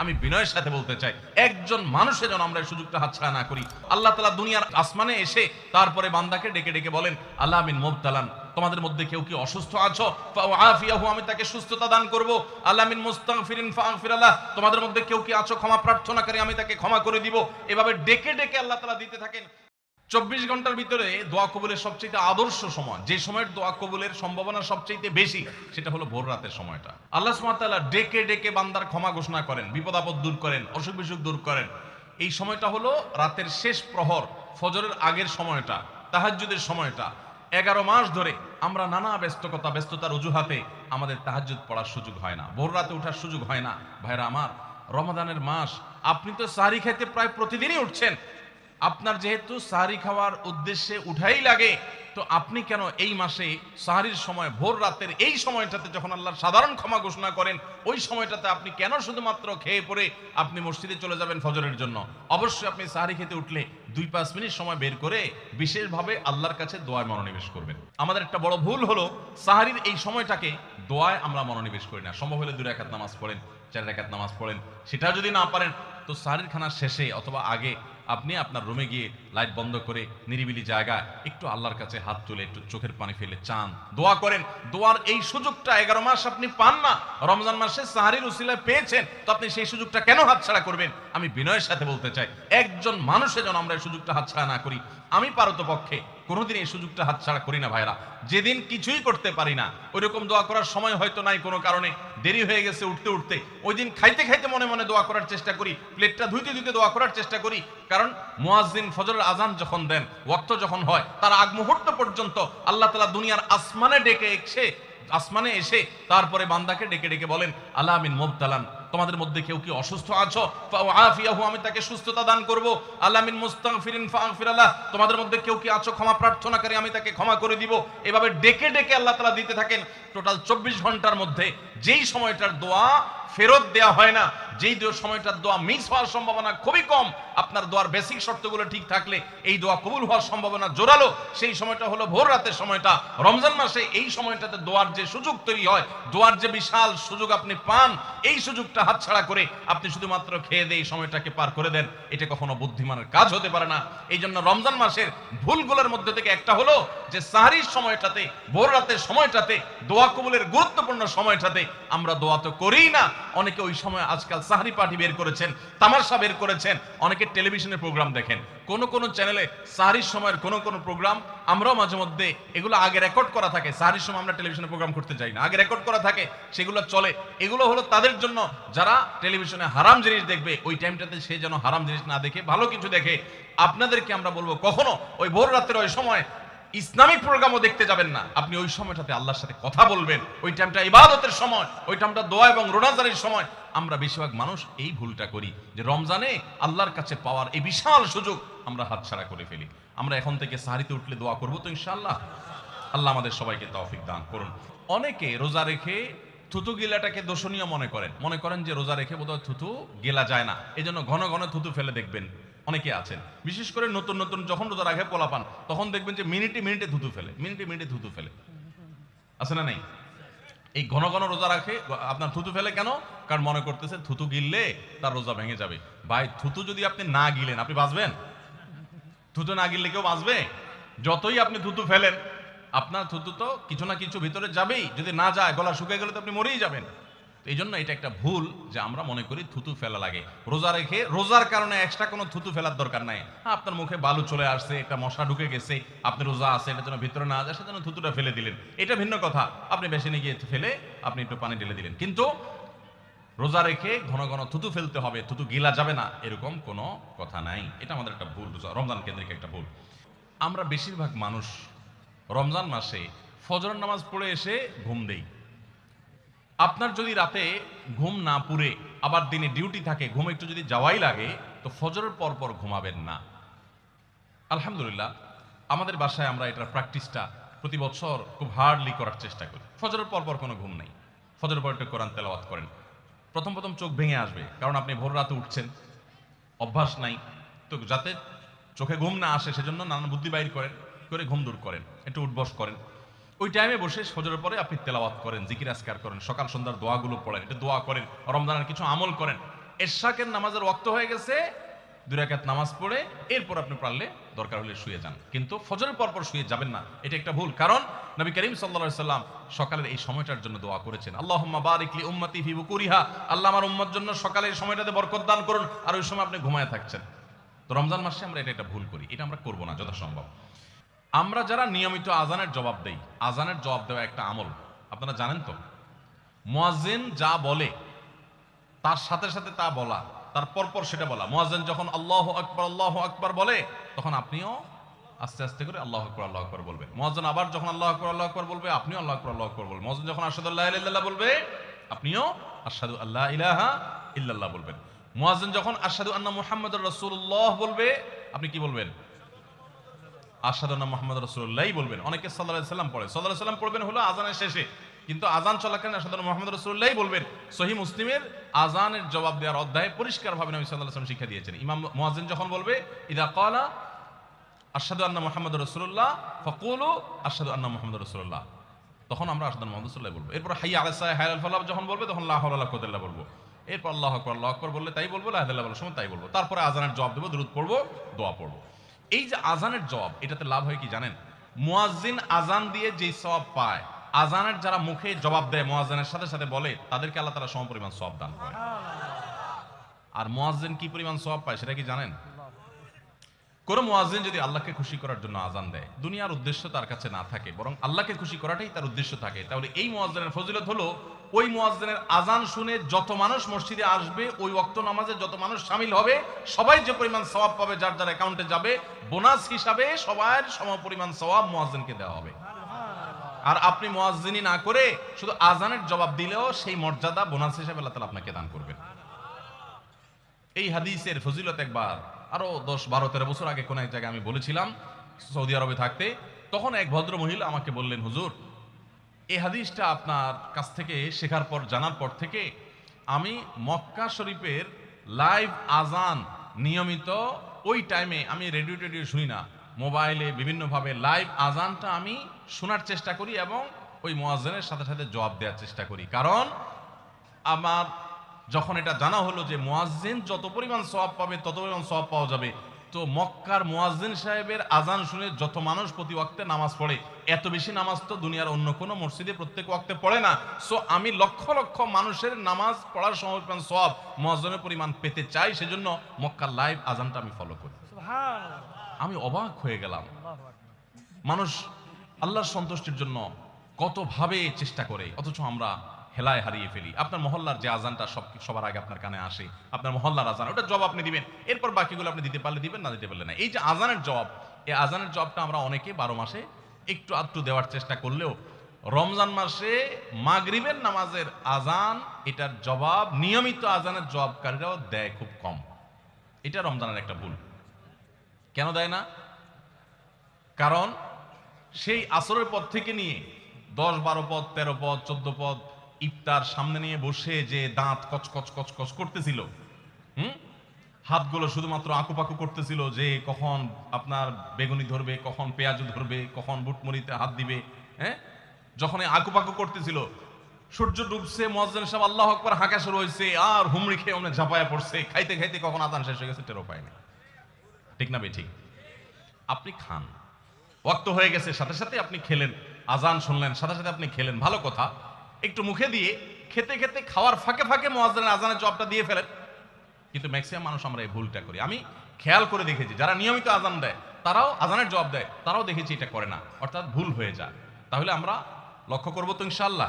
আমি বিনয়ের সাথে বলতে চাই, একজন মানুষের যেন আমরা এই সুযোগটা হাতছাড়া না করি। আল্লাহ তাআলা দুনিয়ার আসমানে এসে তারপরে বান্দাকে ডেকে ডেকে বলেন, আল্লাহ মিন মুবতালান, তোমাদের মধ্যে কেউ কি অসুস্থ আছো, ফাআফিয়াহু, আমি তাকে সুস্থতা দান করব। আল্লাহ মিন মুস্তাগফিরিন ফাগফির লাহ, তোমাদের মধ্যে কেউ কি আছো ক্ষমা প্রার্থনাকারী, আমি তাকে ক্ষমা করে দিব। এভাবে ডেকে ডেকে আল্লাহ তাআলা দিতে থাকেন। 24 ঘন্টার ভিতরে দোয়া কবুলের সবচেয়ে আদর্শ সময়, যে সময়ের দোয়া কবুলের সম্ভাবনা সবচেয়ে বেশি, সেটা হলো ভোর রাতের সময়টা। আল্লাহ সুবহানাহু ওয়া তাআলা ডেকে ডেকে বান্দার ক্ষমা ঘোষণা করেন, বিপদ আপদ দূর করেন, অসুখ বিসুখ দূর করেন। এই সময়টা হলো রাতের শেষ প্রহর, ফজরের আগের সময়টা, তাহাজ্জুদের সময়টা। 11 মাস ধরে আমরা নানা ব্যস্ততার অজুহাতে আমাদের তাহাজ্জুদ পড়ার সুযোগ হয় না, ভোর রাতে ওঠার সুযোগ হয় না। ভাইরা আমার, রমাদানের মাস, আপনি তো সাহরি খাইতে প্রায় প্রতিদিনই উঠছেন। আপনার যেহেতু সাহরি খাওয়ার উদ্দেশ্যে উঠাই লাগে, তো আপনি কেন এই মাসে সাহরির সময় ভোর রাতের এই সময়টাতে যখন আল্লাহর সাধারণ ক্ষমা ঘোষণা করেন, ওই সময়টাতে আপনি কেন শুধুমাত্র খেয়ে পরে আপনি মসজিদে চলে যাবেন ফজরের জন্য? অবশ্যই আপনি সাহরি খেতে উঠলে 2-5 মিনিট সময় বের করে বিশেষভাবে আল্লাহর কাছে দোয়ায় মনোনিবেশ করবেন। আমাদের একটা বড় ভুল হলো সাহরির এই সময়টাকে দোয়ায় আমরা মনোনিবেশ করি না। সম্ভব হলে 2 রাকাত নামাজ পড়েন, 4 রাকাত নামাজ পড়েন। সেটা যদি না পারেন, তো সাহরির খানার শেষে অথবা আগে আপনি আপনার রুমে গিয়ে লাইট বন্ধ করে নিরিবিলি জায়গায় একটু আল্লাহর কাছে হাত তুলে একটু চোখের পানি ফেলে চান, দোয়া করেন। দোয়ার এই সুযোগটা 11 মাস আপনি পান না, রমজান মাসে সাহরির উসিলায় পেয়েছেন, তো আপনি সেই সুযোগটা কেন হাতছাড়া করবেন? আমি বিনয়ের সাথে বলতে চাই, একজন মানুষের যেন আমরা এই সুযোগটা হাতছাড়া না করি। আমি পারতপক্ষে কোনোদিন এই সুযোগটা হাতছাড়া করি না ভাইরা। যেদিন কিছুই করতে পারি না, ওইরকম দোয়া করার সময় হয়তো নাই, কোনো কারণে দেরি হয়ে গেছে উঠতে উঠতে, ওই দিন খাইতে খাইতে মনে মনে দোয়া করার চেষ্টা করি, প্লেটটা ধুইতে ধুইতে দোয়া করার চেষ্টা করি। কারণ মুয়াজ্জিন ফজরের আজান যখন দেন, ওয়াক্ত যখন হয়, তার আগ মুহূর্ত পর্যন্ত আল্লাহ তাআলা দুনিয়ার আসমানে এসে তারপরে বান্দাকে ডেকে ডেকে বলেন, আল্লাহ মিন মুবতালান, তোমাদের মধ্যে কেউ কি অসুস্থ আছো, ফাআফিয়াহু, আমি তাকে সুস্থতা দান করব। আল্লাহ মিন মুস্তাগফিরিন ফাগফির লাহ, তোমাদের মধ্যে কেউ কি আছো ক্ষমা প্রার্থনাকারী, আমি তাকে ক্ষমা করে দিব। এভাবে ডেকে ডেকে আল্লাহ তাআলা দিতে থাকেন। টোটাল 24 ঘন্টার মধ্যে যেই সময়টার দোয়া ফেরত দেয়া হয় না, যেই সময়টার দোয়া মিস হওয়ার সম্ভাবনা খুবই কম, আপনার দোয়ার বেসিক শর্তগুলো ঠিক থাকলে এই দোয়া কবুল হওয়ার সম্ভাবনা জোরালো, সেই সময়টা হলো ভোর রাতের সময়টা। রমজান মাসে এই সময়টাতে দোয়ার যে সুযোগ তৈরি হয়, দোয়ার যে বিশাল সুযোগ আপনি পান, এই সুযোগটা হাতছাড়া করে আপনি শুধুমাত্র খেয়ে দিয়ে এই সময়টাকে পার করে দেন, এটা কখনো বুদ্ধিমানের কাজ হতে পারে না। এই জন্য রমজান মাসের ভুলগুলোর মধ্যে থেকে একটা হলো যে সাহরির সময়টাতে, ভোর রাতের সময়টাতে, দোয়া কবুলের গুরুত্বপূর্ণ সময়টাতে আমরা দোয়া তো করিই না। অনেকে ওই সময় আজকাল সাহরি পার্টি বের করেছেন, তামাশা বের করেছেন, অনেকে টেলিভিশনের প্রোগ্রাম দেখেন। কোন চ্যানেলে সাহরির সময়ের কোন প্রোগ্রাম আমরাও মাঝে মধ্যে, এগুলো আগে রেকর্ড করা থাকে। সাহরির সময় আমরা টেলিভিশনে প্রোগ্রাম করতে যাই না, আগে রেকর্ড করা থাকে, সেগুলো চলে। এগুলো হলো তাদের জন্য যারা টেলিভিশনে হারাম জিনিস দেখবে, ওই টাইমটাতে সে যেন হারাম জিনিস না দেখে ভালো কিছু দেখে। আপনাদেরকে আমরা বলবো, কখনো ওই ভোর রাতের ওই সময় ইসলামিক প্রোগ্রামও দেখতে যাবেন না। আপনি ওই সময়টাতে আল্লাহর সাথে কথা বলবেন, ওই টাইমটা ইবাদতের সময়, ওই টাইমটা দোয়া এবং রোজাদারির সময়। আমরা বেশিরভাগ মানুষ এই ভুলটা করি যে রমজানে আল্লাহর কাছে পাওয়ার এই বিশাল সুযোগ আমরা হাতছাড়া করে ফেলি। আমরা এখন থেকে সাহরিতে উঠলে দোয়া করবো তো ইনশাআল্লাহ। আল্লাহ আমাদের সবাইকে তৌফিক দান করুন। অনেকে রোজা রেখে থুতু গিলাটাকে দোষণীয় মনে করেন যে রোজা রেখে বোধহয় থুতু গেলা যায় না, এই জন্য ঘন ঘন থুতু ফেলে দেখবেন অনেকে আছেন। বিশেষ করে নতুন নতুন যখন রোজা রাখে পোলাপান, তখন দেখবেন যে মিনিটে মিনিটে থুতু ফেলে। আছে না নাই? এই ঘন ঘন রোজা রাখে, আপনার থুতু ফেলে কেন? কারণ মনে করতেছে থুতু গিললে তার রোজা ভেঙে যাবে। ভাই, থুতু যদি আপনি না গিলেন, আপনি বাঁচবেন? থুতু না গিললে কেউ বাঁচবে? যতই আপনি থুতু ফেলেন, আপনার থুতু তো কিছু না কিছু ভিতরে যাবেই। যদি না যায়, গলা শুকিয়ে গেলে তো আপনি মরেই যাবেন। এই জন্য এটা একটা ভুল যে আমরা মনে করি থুতু ফেলা লাগে। রোজা রেখে রোজার কারণে এক্সট্রা কোনো থুতু ফেলার দরকার নাই। আপনার মুখে বালু চলে আসছে, একটা মশা ঢুকে গেছে, আপনি রোজা আছে, এটা যেন ভিতরে না যায়, সেজন্য থুতুটা ফেলে দিলেন, এটা ভিন্ন কথা। আপনি বেসিনে গিয়ে ফেলে আপনি একটু পানি ঢেলে দিলেন। কিন্তু রোজা রেখে ঘন ঘন থুতু ফেলতে হবে, থুতু গিলা যাবে না, এরকম কোনো কথা নাই। এটা আমাদের একটা ভুল, রমজান কেন্দ্রিক একটা ভুল। আমরা বেশিরভাগ মানুষ রমজান মাসে ফজরের নামাজ পড়ে এসে ঘুম দেই। আপনার যদি রাতে ঘুম না পুরে আবার দিনে ডিউটি থাকে, ঘুম একটু যদি যাওয়াই লাগে, তো ফজরের পর পর ঘুমাবেন না। আলহামদুলিল্লাহ, আমাদের বাসায় আমরা এটার প্র্যাকটিসটা প্রতি বছর খুব হার্ডলি করার চেষ্টা করি। ফজরের পর পর কোনো ঘুম নেই, ফজরের পর একটু কোরআন তেলাওয়াত করেন। প্রথম চোখ ভেঙে আসবে, কারণ আপনি ভোর রাতে উঠছেন, অভ্যাস নাই। তো যাতে চোখে ঘুম না আসে, সেজন্য নানান বুদ্ধি বাইর করে ঘুম দূর করেন, একটু উঠবস করেন। ওই টাইমে বসে ফজরের পরে আপনি তেলাওয়াত করেন, জিকির আজকার করেন, সকাল সন্ধ্যার দোয়াগুলো পড়েন, এটা দোয়া করেন, রমজানের কিছু আমল করেন। এশাকের নামাজের ওয়াক্ত হয়ে গেছে, 2 রাকাত নামাজ পড়ে এরপর আপনি পারলে দরকার হলে শুয়ে যান, কিন্তু ফজরের পরপর শুয়ে যাবেন না, এটা একটা ভুল। কারণ নবী করিম সাল্লাল্লাহু আলাইহি সাল্লাম সকালের এই সময়টার জন্য দোয়া করেছেন, আল্লাহুম্মা বারিক লি উম্মতি ফি বুকুরিহা, আল্লাহ আমার উম্মত জন্য সকালের এই সময়টাতে বরকত দান করুন, আর ওই সময় আপনি ঘুমায় থাকছেন। তো রমজান মাসে আমরা এটা একটা ভুল করি, এটা আমরা করব না যথাসম্ভব। আমরা যারা নিয়মিত আজানের জবাব দেই, আজানের জবাব দেওয়া একটা আমল, আপনারা জানেন তো, মুয়াজ্জিন যা বলে তার সাথে সাথে তা বলা, তার পরপর সেটা বলা। মুয়াজ্জিন যখন আল্লাহু আকবার বলে, তখন আপনিও আস্তে আস্তে করে আল্লাহু আকবার বলবেন। মুয়াজ্জিন আবার যখন আল্লাহু আকবার বলবে, আপনিও আল্লাহু আকবার বলবেন। মুয়াজ্জিন যখন আশহাদু আল্লা ইলাহা ইল্লাল্লাহ বলবে, আপনিও আশহাদু আল্লা ইলাহা ইল্লাল্লাহ বলবেন। মুয়াজ্জিন যখন আশহাদু আন্না মুহাম্মাদুর রাসূলুল্লাহ বলবে, আপনি কি বলবেন? আশহাদু আন্না মুহাম্মাদুর রাসূলুল্লাহ বলবেন। অনেকে সাল্লাল্লাহু আলাইহি সাল্লাম পড়ে, সাল্লাল্লাহু আলাইহি সাল্লাম পড়বেন হলো আযানের শেষে, কিন্তু আযান চলাকালীন আশহাদু আন্না মুহাম্মাদুর রাসূলুল্লাহ বলবেন। সহিহ মুসলিমের আযানের জবাব দেওয়ার অধ্যায়ে পরিষ্কারভাবে নবী সাল্লাল্লাহু আলাইহি ওয়াসাল্লাম শিক্ষা দিয়েছেন। ইমাম মুয়াজ্জিন যখন বলবে ইযা ক্বালা আশহাদু আন্না মুহাম্মাদুর রাসূলুল্লাহ ফাকুলু আশহাদু আন্না মুহাম্মাদুর রাসূলুল্লাহ, তখন আমরা আশহাদু আন্না মুহাম্মাদুর রাসূলুল্লাহ বলবো। এরপর হাইয়া আলাস সালাহ হাইয়া আল ফালাহ যখন বলবে, তখন লা হাওলা ওয়ালা কুওয়াতা ইল্লা বলবো। এরপর আল্লাহু আকবার বললে তাই বলবো, লা ইলাহা ইল্লাল্লাহ বলার সময় তাই বলবো। তারপরে আযানের জবাব দেব, দুরূদ পড়বো, দোয়া পড়বো। এই যে আযানের জবাব, এটাতে লাভ হয় কি জানেন? মুয়াজ্জিন আযান দিয়ে যেই সওয়াব পায়, আযানের যারা মুখে জবাব দেয় মুয়াজ্জিনের সাথে সাথে বলে, তাদেরকে আল্লাহ তাআলা সমপরিমাণ সওয়াব দান করে। আর মুয়াজ্জিন কি পরিমাণ সওয়াব পায় সেটা কি জানেন? কোন মুয়াজ্জিন যদি আল্লাহকে খুশি করার জন্য আযান দেয়, দুনিয়ার উদ্দেশ্য তার কাছে না থাকে, বরং আল্লাহকে খুশি করাটাই তার উদ্দেশ্য থাকে, তাহলে এই মুয়াজ্জিনের ফজিলত হলো, ওই মুয়াজ্জিনের আযান শুনে যত মানুষ মসজিদে আসবে, ওই ওয়াক্ত নামাজে যত মানুষ শামিল হবে, সবাই যে পরিমাণ সওয়াব পাবে, যার যার অ্যাকাউন্টে যাবে, বোনাস হিসাবে সবার সমপরিমাণ সওয়াব মুয়াজ্জিনকে দেওয়া হবে। আর আপনি মুয়াজ্জিনি না করে শুধু আযানের জবাব দিলেও সেই মর্যাদা বোনাস হিসেবে আল্লাহ তাআলা আপনাকে দান করবেন। এই হাদিসের ফজিলত একবার আরো 10, 12, 13 বছর আগে কোন এক জায়গায় আমি বলেছিলাম, সৌদি আরবে থাকতে। তখন এক ভদ্র মহিলা আমাকে বললেন, হুজুর, এই হাদিসটা আপনার কাছ থেকে শেখার পর, জানার পর থেকে আমি মক্কা শরীফের লাইভ আজান নিয়মিত ওই টাইমে, আমি রেডিও টেডিও শুনি না, মোবাইলে বিভিন্নভাবে লাইভ আজানটা আমি শোনার চেষ্টা করি এবং ওই মুয়াজ্জিনের সাথে সাথে জবাব দেওয়ার চেষ্টা করি। কারণ আমার যখন এটা জানা হলো যে মুয়াজ্জিন যত পরিমাণ সওয়াব পাবে তত পরিমাণ সওয়াব পাওয়া যাবে, তো মক্কার মুয়াজ্জিন সাহেবের আজান শুনে যত মানুষ প্রতি ওয়াক্তে নামাজ পড়ে, এত বেশি নামাজ তো দুনিয়ার অন্য কোনো মসজিদে প্রত্যেক ওয়াক্তে পড়ে না। সো আমি লক্ষ লক্ষ মানুষের নামাজ পড়ার সমপরিমাণ সওয়াব, মুয়াজ্জিনের পরিমাণ পেতে চাই, সেজন্য মক্কার লাইভ আজানটা আমি ফলো করি। আমি অবাক হয়ে গেলাম, মানুষ আল্লাহর সন্তুষ্টির জন্য কত ভাবে চেষ্টা করে, অথচ আমরা হেলায় হারিয়ে ফেলি। আপনার মহল্লার যে আজানটা সবার আগে আপনার কানে আসে, আপনার মহল্লার আজান, ওটা জবাব আপনি দিবেন, এরপর বাকিগুলো আপনি দিতে পারলে দিবেন, না দিতে পারলে না। এই যে আজানের জবাব, এই আজানের জবাবটা আমরা অনেকে 12 মাসে একটু আধটু দেওয়ার চেষ্টা করলেও, রমজান মাসে মাগরিবের নামাজের আজান, এটার জবাব নিয়মিত আজানের জবাবকারীরাও দেয় খুব কম। এটা রমজানের একটা ভুল। কেন দেয় না? কারণ সেই আসরের পর থেকে নিয়ে 10, 12 পদ, 13 পদ, 14 পদ ইফতার সামনে নিয়ে বসে যে দাঁত কচকচ কচকচ করতেছিল, হাতগুলো শুধুমাত্র আকুপাকু করতেছিল যে কখন আপনার বেগুনি ধরবে, কখন পেঁয়াজু ধরবে, কখন বুটমুড়িতে হাত দিবে। যখন আকুপাকু করতেছিল, সূর্য ডুবছে, মুয়াজ্জিন সাহেব আল্লাহু আকবার হাঁকা শুরু হয়েছে, আর হুমড়ি খেয়ে অনেক ঝাঁপায়া পড়ছে, খাইতে খাইতে কখন আজান শেষ হয়ে গেছে টেরও পায়নি। ঠিক না বেঠিক? আপনি খান, ওয়াক্ত হয়ে গেছে, সাথে সাথে আপনি খেলেন, আজান শুনলেন, সাথে সাথে আপনি খেলেন, ভালো কথা। একটু মুখে দিয়ে খেতে খেতে খাওয়ার ফাঁকে ফাঁকে মুয়াজ্জিনের আজানের জবাবটা দিয়ে ফেলেন। কিন্তু ম্যাক্সিমাম মানুষ আমরা এই ভুলটা করি। আমি খেয়াল করে দেখেছি, যারা নিয়মিত আজান দেয়, তারাও আজানের জবাব দেয়, তারাও দেখেছি এটা করে না, অর্থাৎ ভুল হয়ে যায়। তাহলে আমরা লক্ষ্য করবো তো ইনশাআল্লাহ।